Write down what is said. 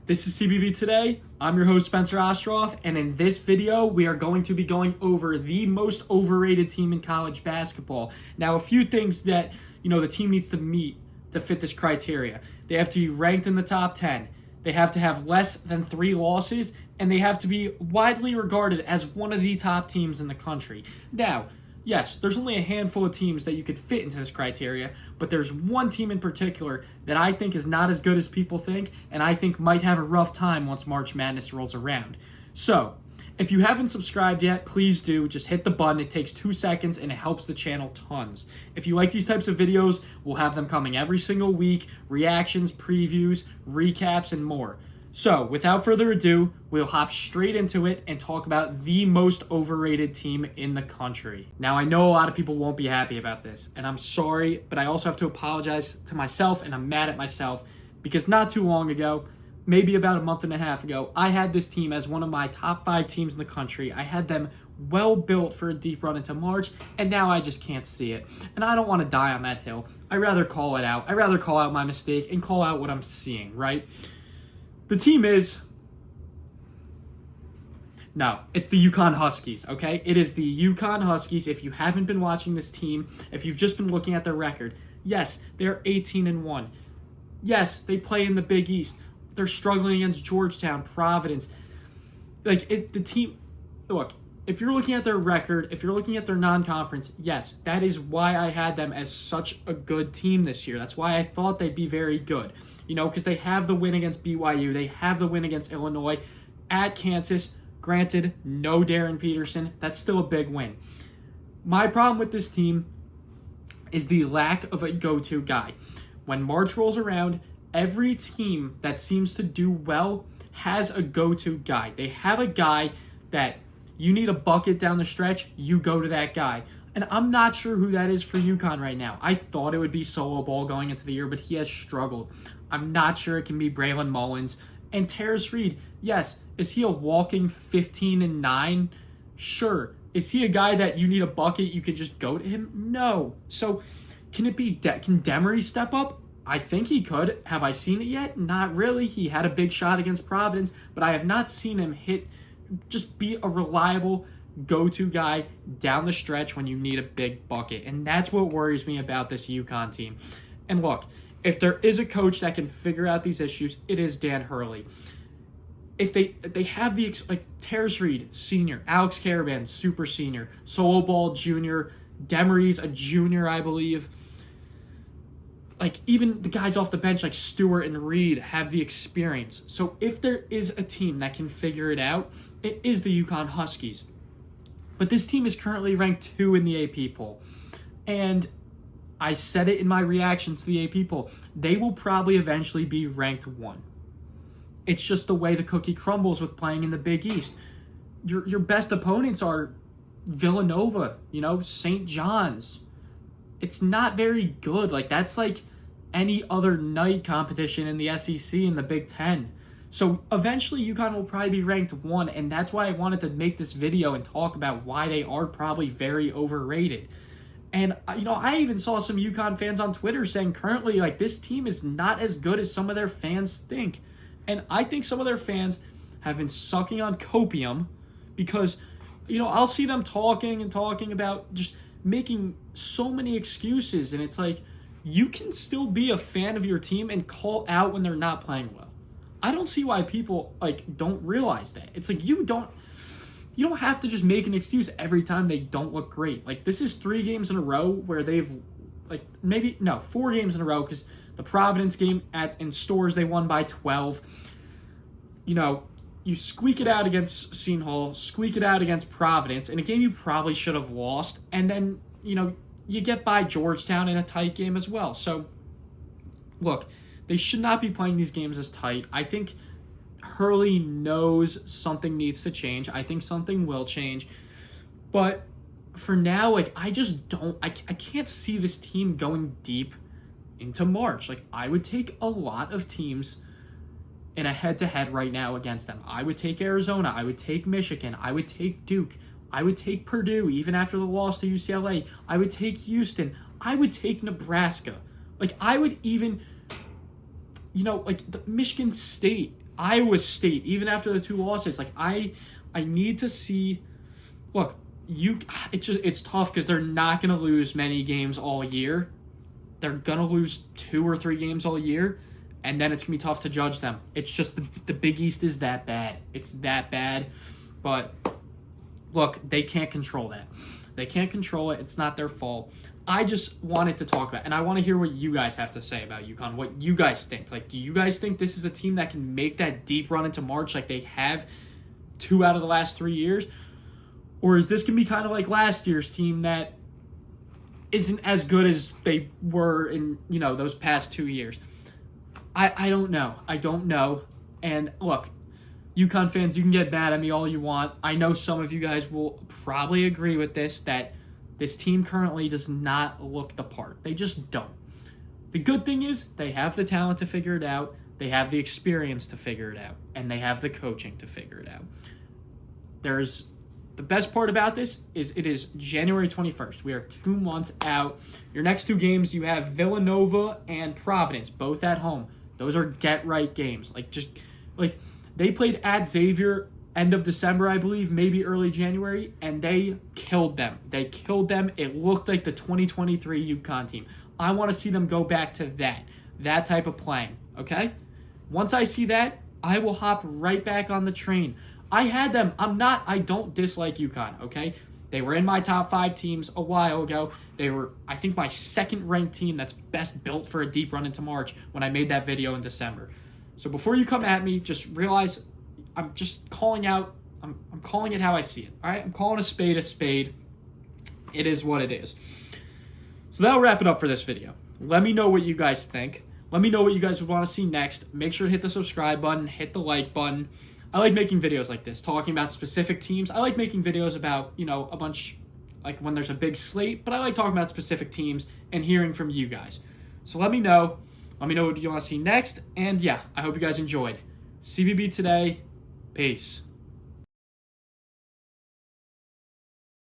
This is CBB Today. I'm your host, Spencer Ostroff, and in this video, we are going to be going over the most overrated team in college basketball. Now, a few things that, the team needs to meet to fit this criteria. They have to be ranked in the top 10. They have to have less than 3 losses, and they have to be widely regarded as one of the top teams in the country. Now, yes, there's only a handful of teams that you could fit into this criteria, but there's one team in particular that I think is not as good as people think, and I think might have a rough time once March Madness rolls around. So, if you haven't subscribed yet, please do. Just hit the button. It takes 2 seconds, and it helps the channel tons. If you like these types of videos, we'll have them coming every single week. Reactions, previews, recaps, and more. So, without further ado, we'll hop straight into it and talk about the most overrated team in the country. Now, I know a lot of people won't be happy about this, and I'm sorry, but I also have to apologize to myself, and I'm mad at myself, because not too long ago, maybe about a month and a half ago, I had this team as one of my top 5 teams in the country. I had them well built for a deep run into March, and now I just can't see it. And I don't want to die on that hill. I'd rather call it out. I'd rather call out my mistake and call out what I'm seeing, right? The team is... No, it's the UConn Huskies, okay? It is the UConn Huskies. If you haven't been watching this team, if you've just been looking at their record, yes, they're 18-1. Yes, they play in the Big East. They're struggling against Georgetown, Providence. The team... Look, if you're looking at their record, if you're looking at their non-conference, yes, that is why I had them as such a good team this year. That's why I thought they'd be very good. Because they have the win against BYU. They have the win against Illinois. At Kansas, granted, no Darren Peterson. That's still a big win. My problem with this team is the lack of a go-to guy. When March rolls around, every team that seems to do well has a go-to guy. They have a guy that you need a bucket down the stretch, you go to that guy. And I'm not sure who that is for UConn right now. I thought it would be Solo Ball going into the year, but he has struggled. I'm not sure it can be Braylon Mullins. And Terrace Reed, yes, is he a walking 15-9? Sure. Is he a guy that you need a bucket, you can just go to him? No. So can it be, can Demery step up? I think he could. Have I seen it yet? Not really. He had a big shot against Providence, but I have not seen him just be a reliable go-to guy down the stretch when you need a big bucket. And that's what worries me about this UConn team. And look, if there is a coach that can figure out these issues, it is Dan Hurley. If they have the, Terrace Reed, senior, Alex Caravan, super senior, Solo Ball, junior, Demery's a junior, I believe. Even the guys off the bench like Stewart and Reed have the experience. So if there is a team that can figure it out, it is the UConn Huskies. But this team is currently ranked 2 in the AP poll. And I said it in my reactions to the AP poll. They will probably eventually be ranked 1. It's just the way the cookie crumbles with playing in the Big East. Your best opponents are Villanova, St. John's. It's not very good. That's like any other night competition in the SEC and the Big Ten. So eventually UConn will probably be ranked 1, and that's why I wanted to make this video and talk about why they are probably very overrated. And, I even saw some UConn fans on Twitter saying currently, this team is not as good as some of their fans think. And I think some of their fans have been sucking on copium because, I'll see them talking about just making so many excuses, and it's you can still be a fan of your team and call out when they're not playing well. I don't see why people don't realize that. It's you don't have to just make an excuse every time they don't look great. This is 3 games in a row where they've 4 games in a row, because the Providence game in Stores they won by 12. You squeak it out against Seton Hall, squeak it out against Providence in a game you probably should have lost, and then, you get by Georgetown in a tight game as well. So, look, they should not be playing these games as tight. I think Hurley knows something needs to change. I think something will change. But for now, I just don't, I can't see this team going deep into March. I would take a lot of teams in a head-to-head right now against them. I would take Arizona. I would take Michigan. I would take Duke. I would take Purdue, even after the loss to UCLA. I would take Houston. I would take Nebraska. I would even, the Michigan State. Iowa State, even after the 2 losses, like I need to see. Look, it's tough because they're not going to lose many games all year. They're going to lose 2 or 3 games all year, and then it's going to be tough to judge them. It's just the Big East is that bad. It's that bad. But look, they can't control that. They can't control it. It's not their fault. I just wanted to talk about, and I want to hear what you guys have to say about UConn, what you guys think. Like, do you guys think this is a team that can make that deep run into March like they have 2 out of the last 3 years? Or is this going to be kind of like last year's team that isn't as good as they were in, those past 2 years? I don't know. I don't know. And look, UConn fans, you can get mad at me all you want. I know some of you guys will probably agree with this, that this team currently does not look the part. They just don't. The good thing is they have the talent to figure it out. They have the experience to figure it out. And they have the coaching to figure it out. The best part about this is it is January 21st. We are 2 months out. Your next 2 games, you have Villanova and Providence, both at home. Those are get-right games. They played at Xavier end of December, I believe, maybe early January, and they killed them. It looked like the 2023 UConn team. I want to see them go back to that type of playing, okay? Once I see that, I will hop right back on the train. I had them. I don't dislike UConn, okay? They were in my top 5 teams a while ago. They were, I think, my second-ranked team that's best built for a deep run into March when I made that video in December. So before you come at me, just realize I'm just calling out, I'm calling it how I see it, all right? I'm calling a spade a spade. It is what it is. So that'll wrap it up for this video. Let me know what you guys think. Let me know what you guys would want to see next. Make sure to hit the subscribe button, hit the like button. I like making videos like this, talking about specific teams. I like making videos about, a bunch, like when there's a big slate, but I like talking about specific teams and hearing from you guys. So let me know. Let me know what you want to see next. And yeah, I hope you guys enjoyed. CBB Today. Peace.